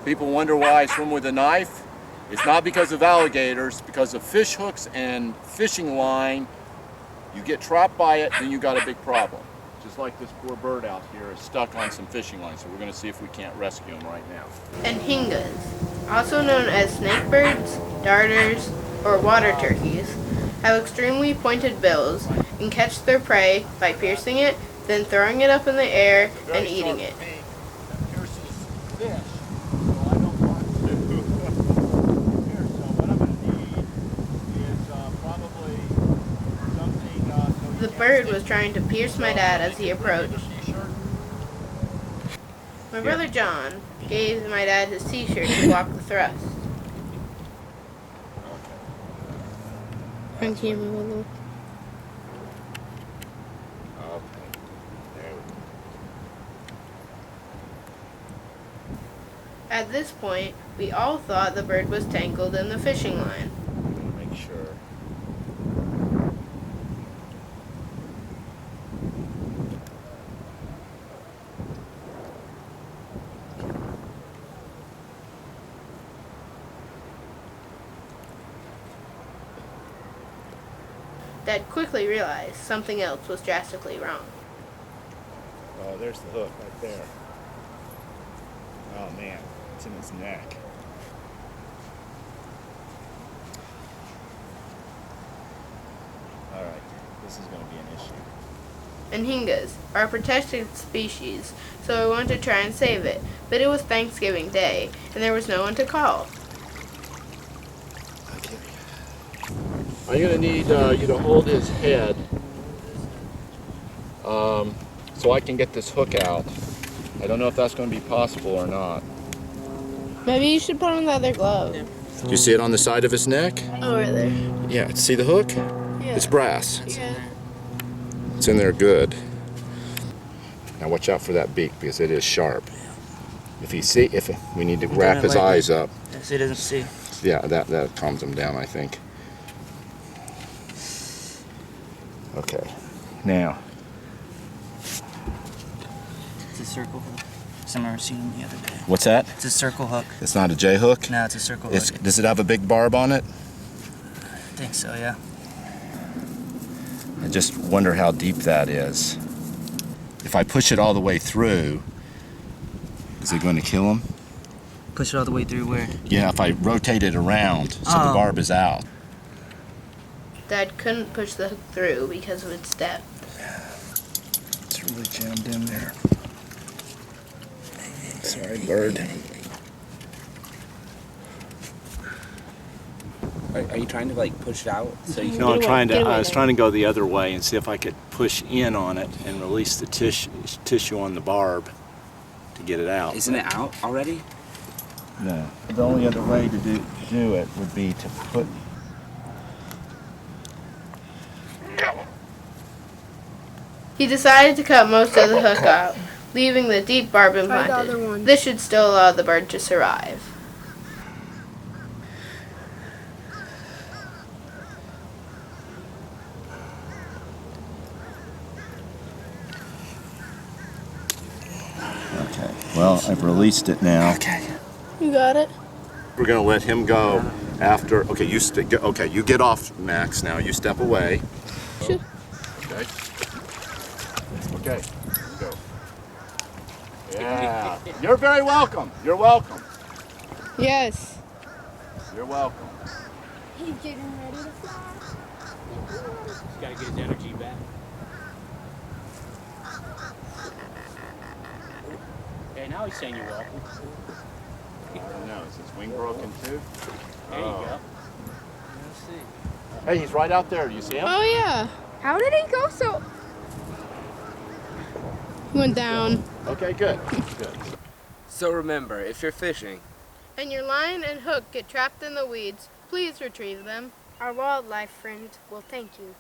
People wonder why I swim with a knife. It's not because of alligators, because of fish hooks and fishing line. You get trapped by it, then you got a big problem. Just like this poor bird out here is stuck on some fishing line, so we're going to see if we can't rescue him right now. Anhingas, also known as snakebirds, darters, or water turkeys, have extremely pointed bills and catch their prey by piercing it, then throwing it up in the air and eating it. The bird was trying to pierce my dad as he approached. My brother John gave my dad his t-shirt to block the thrust. On camera a little. At this point, we all thought the bird was tangled in the fishing line. Make sure. Dad quickly realized something else was drastically wrong. Oh, there's the hook right there. Oh man, it's in his neck. All right, this is going to be an issue. Anhingas are a protected species, so I wanted to try and save it, but it was Thanksgiving Day, and there was no one to call. I'm going to need you to hold his head so I can get this hook out. I don't know if that's going to be possible or not. Maybe you should put on the other glove. Do you see it on the side of his neck? Oh, right there. Yeah, see the hook? Yeah. It's brass. Yeah. It's in there good. Now watch out for that beak because it is sharp. If we need to wrap his eyes up. So he doesn't see. Yeah, that calms him down, I think. Okay, now. It's a circle hook. Somewhere I've seen the other day. What's that? It's a circle hook. It's not a J hook? No, it's a circle hook. Does it have a big barb on it? I think so, yeah. I just wonder how deep that is. If I push it all the way through, is it going to kill him? Push it all the way through where? Yeah, if I rotate it around so the barb is out. Dad couldn't push the hook through because of its depth. It's really jammed in there. Sorry, bird. Are you trying to like push it out? So you No, I was trying to go the other way and see if I could push in on it and release the tissue on the barb to get it out. Isn't it out already? No. The only other way to do it would be to put. He decided to cut most of the hook out, leaving the deep barb implanted. This should still allow the bird to survive. Okay. Well, I've released it now. Okay. You got it? We're gonna let him go after. Okay, you get off, Max. Now you step away. Sure. Okay. Okay. Go. Yeah. You're very welcome. You're welcome. Yes. You're welcome. He's getting ready to fly. He's got to get his energy back. Okay, now he's saying you're welcome. I don't know. Is his wing broken too? There you go. Let's see. Hey, he's right out there. Do you see him? Oh, yeah. How did he go so? He went down. Okay, good. Good. So remember, if you're fishing, And your line and hook get trapped in the weeds, please retrieve them. Our wildlife friends will thank you.